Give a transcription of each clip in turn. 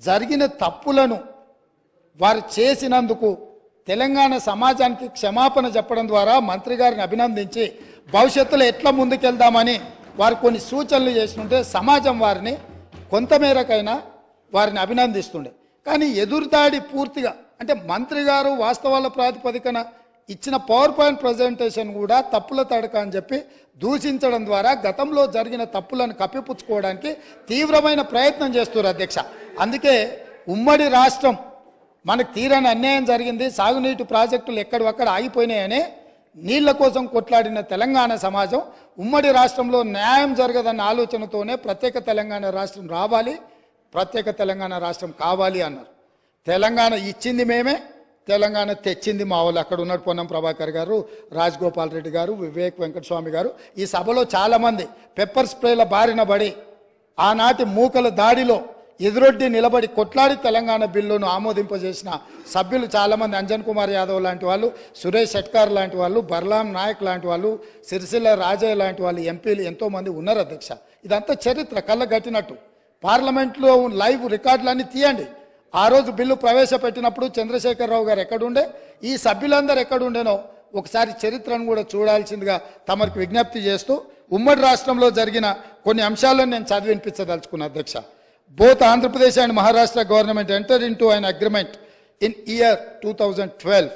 జరిగిన తప్పులను వారు చేసినందుకు తెలంగాణ సమాజానికి క్షమాపణ చెప్పడం ద్వారా మంత్రి గారిని అభినందించి భవిష్యత్తులో ఎట్లా ముందుకెళ్దామని వారు కొన్ని సూచనలు చేస్తుంటే సమాజం వారిని కొంతమేరకైనా వారిని అభినందిస్తుండే. కానీ ఎదురుదాడి పూర్తిగా అంటే మంత్రి గారు వాస్తవాల ప్రాతిపదికన ఇచ్చిన పవర్ పాయింట్ ప్రజెంటేషన్ కూడా తప్పుల తడక అని చెప్పి దూషించడం ద్వారా గతంలో జరిగిన తప్పులను కప్పిపుచ్చుకోవడానికి తీవ్రమైన ప్రయత్నం చేస్తున్నారు అధ్యక్ష. అందుకే ఉమ్మడి రాష్ట్రం మనకు తీరని అన్యాయం జరిగింది, సాగునీటి ప్రాజెక్టులు ఎక్కడొక్కడ ఆగిపోయినాయని నీళ్ల కోసం కొట్లాడిన తెలంగాణ సమాజం ఉమ్మడి రాష్ట్రంలో న్యాయం జరగదన్న ఆలోచనతోనే ప్రత్యేక తెలంగాణ రాష్ట్రం రావాలి, ప్రత్యేక తెలంగాణ రాష్ట్రం కావాలి అన్నారు. తెలంగాణ ఇచ్చింది మేమే, తెలంగాణ తెచ్చింది మా వాళ్ళు. అక్కడ ఉన్నాడు పొన్నం ప్రభాకర్ గారు, రాజగోపాల్ రెడ్డి గారు, వివేక్ వెంకటస్వామి గారు. ఈ సభలో చాలామంది పెప్పర్ స్ప్రేల బారిన పడి ఆనాటి మూకల దాడిలో ఎదురొడ్డి నిలబడి కొట్లాడి తెలంగాణ బిల్లును ఆమోదింపజేసిన సభ్యులు చాలామంది, అంజన్ కుమార్ యాదవ్ లాంటి వాళ్ళు, సురేష్ షెట్కార్ లాంటి వాళ్ళు, బర్లాం నాయక్ లాంటి వాళ్ళు, సిరిసిల్ల రాజయ్య లాంటి వాళ్ళు ఎంపీలు ఎంతోమంది ఉన్నారు అధ్యక్ష. ఇదంతా చరిత్ర కళ్ళగట్టినట్టు. పార్లమెంట్లో లైవ్ రికార్డులన్నీ తీయండి. ఆ రోజు బిల్లు ప్రవేశపెట్టినప్పుడు చంద్రశేఖరరావు గారు ఎక్కడుండే, ఈ సభ్యులందరూ ఎక్కడుండేనో ఒకసారి చరిత్రను కూడా చూడాల్సిందిగా తమకు విజ్ఞప్తి చేస్తూ ఉమ్మడి రాష్ట్రంలో జరిగిన కొన్ని అంశాలను నేను చదివినిపించదలుచుకున్నా అధ్యక్ష. Both Andhra Pradesh and Maharashtra government entered into an agreement in year 2012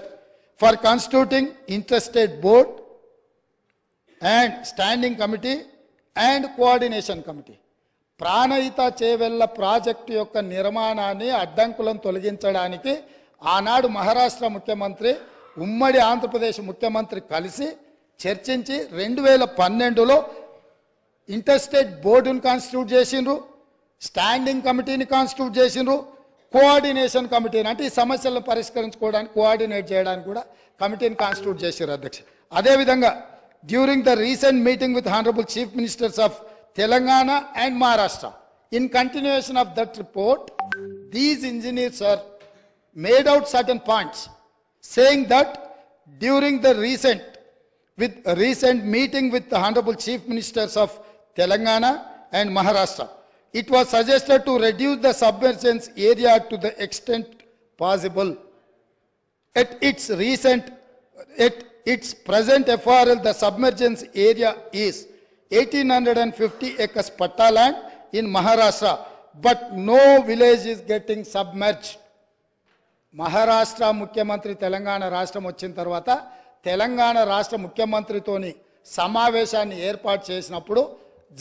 for constituting interstate board and standing committee and coordination committee. Pranahita Chevella project యొక్క నిర్మాణాన్ని అడ్డంకులను తొలగించడానికి ఆనాడు మహారాష్ట్ర ముఖ్యమంత్రి ఉమ్మడి ఆంధ్రప్రదేశ్ ముఖ్యమంత్రి కలిసి చర్చించి 2012లో ఇంటర్స్టేట్ బోర్డును కాన్స్టిట్యూట్ చేసిండ్రు, స్టాండింగ్ కమిటీని కాన్స్టిట్యూట్ చేసిండ్రు, కోఆర్డినేషన్ కమిటీని అంటే ఈ సమస్యలను పరిష్కరించుకోవడానికి కోఆర్డినేట్ చేయడానికి కూడా కమిటీని కాన్స్టిట్యూట్ చేశారు అధ్యక్ష. అదేవిధంగా during the recent meeting with honourable chief ministers of Telangana and Maharashtra. In continuation of that report, these engineers are made out certain points, saying that during the recent meeting with the Honorable Chief Ministers of Telangana and Maharashtra, it was suggested to reduce the submergence area to the extent possible. At its present FRL, the submergence area is 1850 acres patta land in Maharashtra, but no village is getting submerged. Maharashtra ముఖ్యమంత్రి తెలంగాణ రాష్ట్రం వచ్చిన తర్వాత తెలంగాణ రాష్ట్ర ముఖ్యమంత్రితోని సమావేశాన్ని ఏర్పాటు చేసినప్పుడు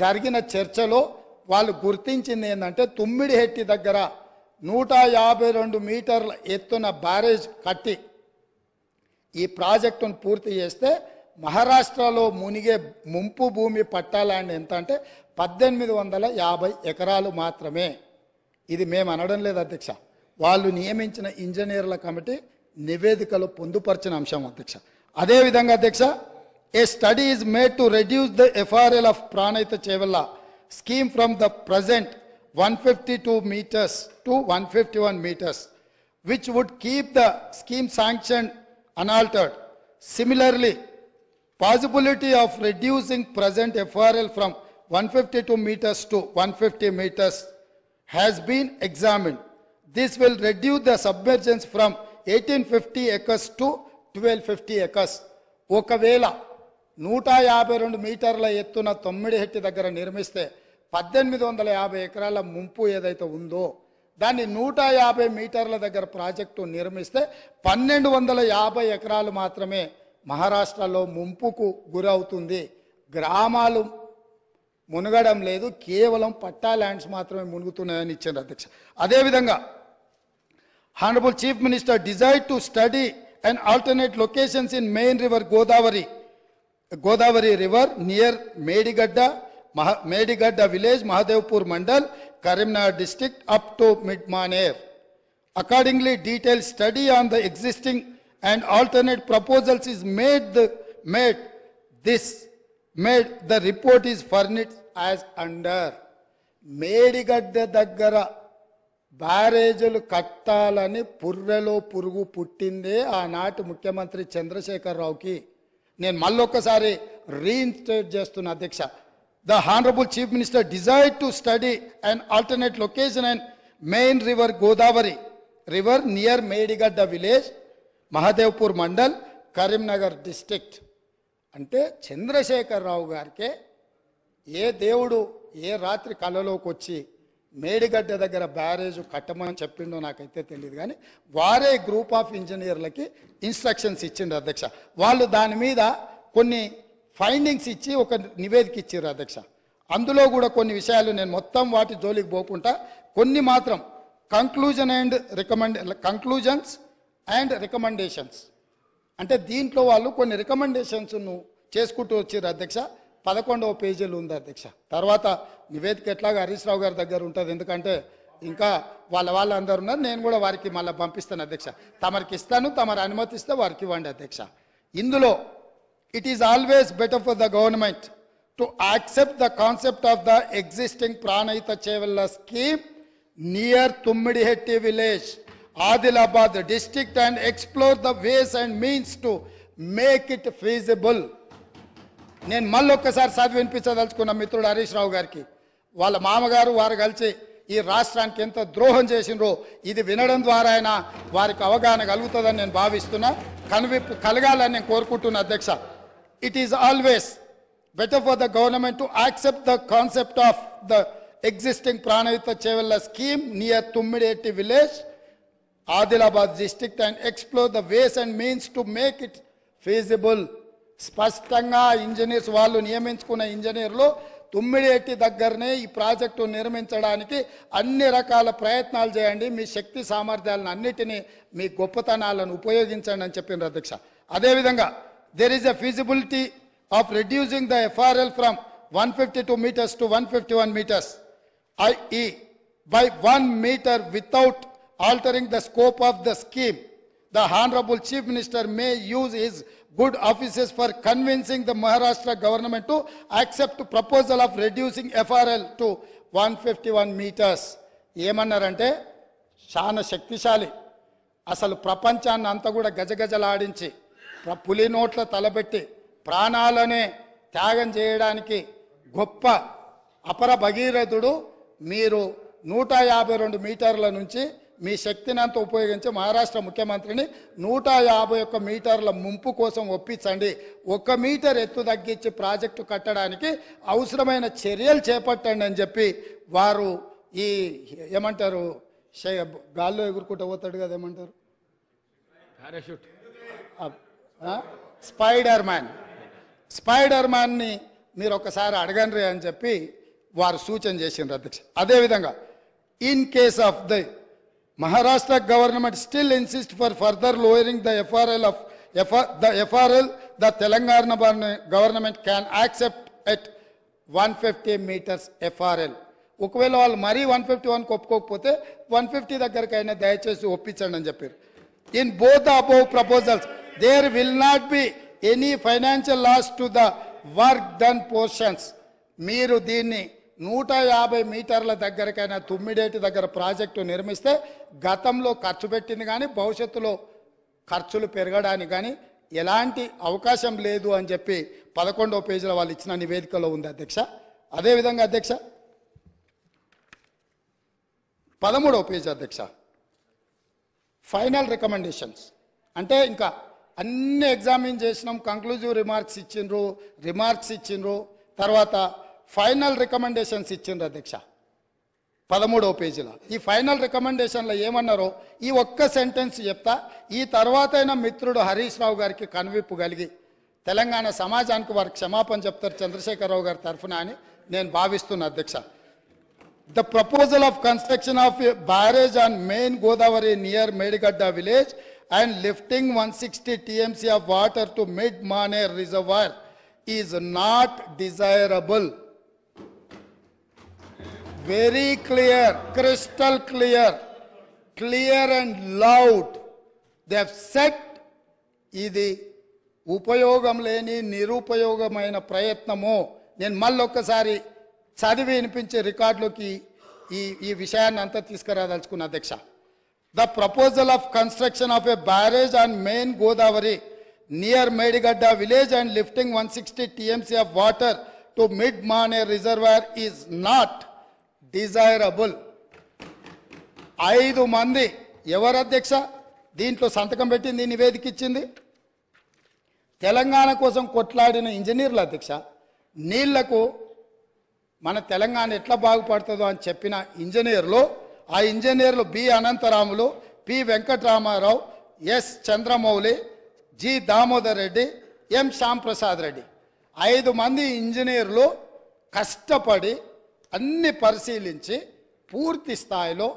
జరిగిన చర్చలో వాళ్ళు గుర్తించింది ఏంటంటే తుమ్మిడిహెట్టి దగ్గర 152 మీటర్ల ఎత్తున బ్యారేజ్ కట్టి ఈ ప్రాజెక్టును పూర్తి చేస్తే మహారాష్ట్రలో మునిగే ముంపు భూమి పట్టా ల్యాండ్ ఎంత అంటే 1850 ఎకరాలు మాత్రమే. ఇది మేము అనడం లేదు అధ్యక్ష, వాళ్ళు నియమించిన ఇంజనీర్ల కమిటీ నివేదికలో పొందుపరిచిన అంశం అధ్యక్ష. అదేవిధంగా అధ్యక్ష, a study is made to reduce the FRL of Pranahita Chevella scheme from the present 152 meters to 151 meters, which would keep the scheme sanctioned unaltered. Similarly, possibility of reducing present FRL from 152 meters to 150 meters has been examined. This will reduce the submergence from 1850 acres to 1250 acres. ఒకవేళ 152 మీటర్ల ఎత్తున తొమ్మిడిహెట్టి దగ్గర నిర్మిస్తే 1850 ఎకరాల ముంపు ఏదైతే ఉందో దాన్ని 150 మీటర్ల దగ్గర ప్రాజెక్టు నిర్మిస్తే 1250 ఎకరాలు మాత్రమే మహారాష్ట్రలో ముంపుకు గురవుతుంది. గ్రామాలు మునగడం లేదు, కేవలం పట్టా ల్యాండ్స్ మాత్రమే మునుగుతున్నాయని ఇచ్చారు అధ్యక్ష. అదేవిధంగా honourable chief minister desired to study and alternate locations in main river Godavari river near Medigadda village, Mahadevpur mandal, Karimnagar district up to Mid Manair. Accordingly, detailed study on the existing and alternate proposals is made. The report is furnished as under. Medigadda దగ్గర బ్యారేజీలు కట్టాలని పుర్రెలో పురుగు పుట్టిందే ఆనాటి ముఖ్యమంత్రి చంద్రశేఖరరావుకి. నేను మళ్ళొక్కసారి reinstate చేస్తున్న అధ్యక్ష. The Honorable Chief Minister desired to study an alternate location and main river Godavari river near Medigadda village, Mahadevpur mandal, Karimnagar district. అంటే చంద్రశేఖరరావు గారికే ఏ దేవుడు ఏ రాత్రి కళలోకి వచ్చి మేడిగడ్డ దగ్గర బ్యారేజ్ కట్టమని చెప్పిండో నాకైతే తెలియదు, కానీ వారే గ్రూప్ ఆఫ్ ఇంజనీర్లకి ఇన్స్ట్రక్షన్స్ ఇచ్చిండు అధ్యక్ష. వాళ్ళు దాని మీద కొన్ని ఫైండింగ్స్ ఇచ్చి ఒక నివేదిక ఇచ్చారు అధ్యక్ష. అందులో కూడా కొన్ని విషయాలు నేను మొత్తం వాటి జోలికి పోకుండా కొన్ని మాత్రం కంక్లూజన్స్ అండ్ రికమెండేషన్స్, అంటే దీంట్లో వాళ్ళు కొన్ని రికమెండేషన్స్ను చేసుకుంటూ వచ్చారు అధ్యక్ష. 11వ పేజీలు ఉంది అధ్యక్ష. తర్వాత నివేదిక ఎట్లాగా హరీష్ రావు గారి దగ్గర ఉంటుంది, ఎందుకంటే ఇంకా వాళ్ళందరూ ఉన్నారు. నేను కూడా వారికి మళ్ళీ పంపిస్తాను అధ్యక్ష. తమరికి ఇస్తాను, తమరు అనుమతిస్తే వారికి ఇవ్వండి అధ్యక్ష. ఇందులో it is always better for the government to accept the concept of the existing Pranahita Chevella scheme near Tummidihatti village, Adilabad district and explore the ways and means to make it feasible. నేను మళ్ళొక్కసారి చదివి వినిపించదలుచుకున్న మిత్రుడు హరీష్ రావు గారికి, వాళ్ళ మామగారు వారు కలిసి ఈ రాష్ట్రానికి ఎంత ద్రోహం చేసినరో ఇది వినడం ద్వారా అయినా వారికి అవగాహన కలుగుతుందని నేను భావిస్తున్నా, కనువిప్పు కలగాలని నేను కోరుకుంటున్నా అధ్యక్ష. It is always better for the government to accept the concept of the existing Pranavita Chevella scheme near Tummidetti village, Adilabad district, and explore the ways and means to make it feasible. స్పష్టంగా engineers వాళ్ళు నియమించుకున్న ఇంజనీర్లు తుమ్మిడిఎట్టి దగ్గరనే ఈ project నిర్మించడానికి అన్ని రకాల ప్రయత్నాలు చేయండి, మీ శక్తి సామర్థ్యాలను అన్నిటినీ మీ గొప్పతనాలను ఉపయోగించండి అని చెప్పిండ్రు అధ్యక్ష. అదేవిధంగా there is a feasibility of reducing the FRL from 152 meters to 151 meters, i.e. by 1 meter without altering the scope of the scheme. The Honorable Chief Minister may use his good offices for convincing the Maharashtra government to accept proposal of reducing FRL to 151 meters. ఏమన్నారంటే చాలా శక్తిశాలి, అసలు ప్రపంచాన్ని అంతా కూడా గజగజలాడించి పులి నోట్ల తలబెట్టి ప్రాణాలనే త్యాగం చేయడానికి గొప్ప అపర భగీరథుడు. మీరు 152 మీటర్ల నుంచి మీ శక్తిని అంతా ఉపయోగించి మహారాష్ట్ర ముఖ్యమంత్రిని 151 మీటర్ల ముంపు కోసం ఒప్పించండి, 1 మీటర్ ఎత్తు తగ్గించి ప్రాజెక్టు కట్టడానికి అవసరమైన చర్యలు చేపట్టండి అని చెప్పి వారు ఈ ఏమంటారు గాల్లో ఎగురుకుంటూ పోతాడు కదా, ఏమంటారు స్పైడర్ మ్యాన్ని మీరు ఒకసారి అడగండి అని చెప్పి వారు సూచన చేసిండ్రు అధ్యక్ష. అదేవిధంగా in case of the Maharashtra government still insists for further lowering the FRL, the Telangana government can accept at 150 meters FRL. ఒకవేళ వాళ్ళు మరీ 151 ఒప్పుకోకపోతే 150 దగ్గరకైనా దయచేసి ఒప్పించండి అని చెప్పారు. In both the above proposals there will not be any financial loss to the work done portions. మీరు దీన్ని 150 మీటర్ల దగ్గరకైనా తుమ్మిడేటి దగ్గర ప్రాజెక్టు నిర్మిస్తే గతంలో ఖర్చు పెట్టింది కానీ భవిష్యత్తులో ఖర్చులు పెరగడానికి కానీ ఎలాంటి అవకాశం లేదు అని చెప్పి 11వ పేజీలో వాళ్ళు ఇచ్చిన నివేదికలో ఉంది అధ్యక్ష. అదేవిధంగా అధ్యక్ష 13వ పేజీ అధ్యక్ష ఫైనల్ రికమెండేషన్స్, అంటే ఇంకా అన్ని ఎగ్జామిన్ చేసినాం, కంక్లూజివ్ రిమార్క్స్ ఇచ్చిండ్రు, తర్వాత ఫైనల్ రికమెండేషన్స్ ఇచ్చిండ్రు అధ్యక్ష 13వ పేజీలో. ఈ ఫైనల్ రికమెండేషన్లో ఏమన్నారో ఈ ఒక్క సెంటెన్స్ చెప్తా, ఈ తర్వాత అయినా మిత్రుడు హరీష్ రావు గారికి కనువిప్పు కలిగి తెలంగాణ సమాజానికి వారికి క్షమాపణ చెప్తారు చంద్రశేఖరరావు గారి తరఫున అని నేను భావిస్తున్నా అధ్యక్ష. The proposal of construction of a barrage on main Godavari near Medigadda village and lifting 160 TMC of water to mid Maner reservoir is not desirable. Very clear, crystal clear and loud. They have said ఇది ఉపయోగం లేని నిరుపయోగమైన ప్రయత్నము. నేను మళ్ళొక్కసారి చదివి వినిపించే రికార్డులోకి ఈ విషయాన్ని అంతా తీసుకురాదలుచుకున్న అధ్యక్ష. The proposal of construction of a barrage on main Godavari near Medigadda village and lifting 160 TMC of water to mid Maner reservoir is not desirable. 5 మంది ఎవరు అధ్యక్ష దీంట్లో సంతకం పెట్టింది నివేదిక ఇచ్చింది? తెలంగాణ కోసం కొట్లాడిన ఇంజనీర్లు అధ్యక్ష. నీళ్లకు మన తెలంగాణ ఎట్లా బాగుపడుతుందో అని చెప్పిన ఇంజనీర్లు, ఆ ఇంజనీర్లు B Anantaramulu, P Venkataramarao, S Chandramouli, G Damodar Reddy, M Shyamprasad Reddy 5 మంది ఇంజనీర్లు కష్టపడి అన్ని పరిశీలించి పూర్తి స్థాయిలో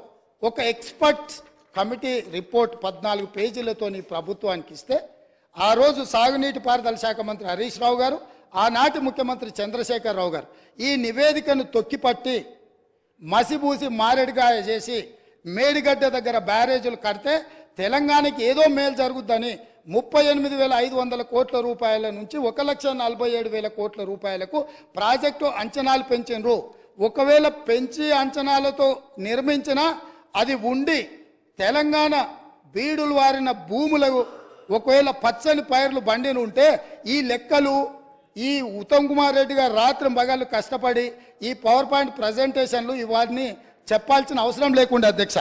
ఒక ఎక్స్పర్ట్ కమిటీ రిపోర్ట్ 14 పేజీలతో ప్రభుత్వానికి ఇస్తే, ఆ రోజు సాగునీటి పారుదల శాఖ మంత్రి హరీష్ రావు గారు, ఆనాటి ముఖ్యమంత్రి చంద్రశేఖర్ రావు గారు ఈ నివేదికను తొక్కిపట్టి మసిబూసి మారేడుగాయ చేసి మేడిగడ్డ దగ్గర బ్యారేజీలు కడితే తెలంగాణకి ఏదో మేలు జరుగుద్దని 38,500 కోట్ల రూపాయల నుంచి 1,47,000 కోట్ల రూపాయలకు ప్రాజెక్టు అంచనాలు పెంచినరు. ఒకవేళ పెంచి అంచనాలతో నిర్మించినా అది ఉండి తెలంగాణ బీడులు వారిన భూములకు ఒకవేళ పచ్చని పైర్లు బండిని ఉంటే ఈ లెక్కలు ఈ ఉత్తమ్ కుమార్ రెడ్డి గారు రాత్రి మగళ్ళు కష్టపడి ఈ పవర్ పాయింట్ ప్రజెంటేషన్లు ఇవన్నీ చెప్పాల్సిన అవసరం లేకుండా అధ్యక్ష.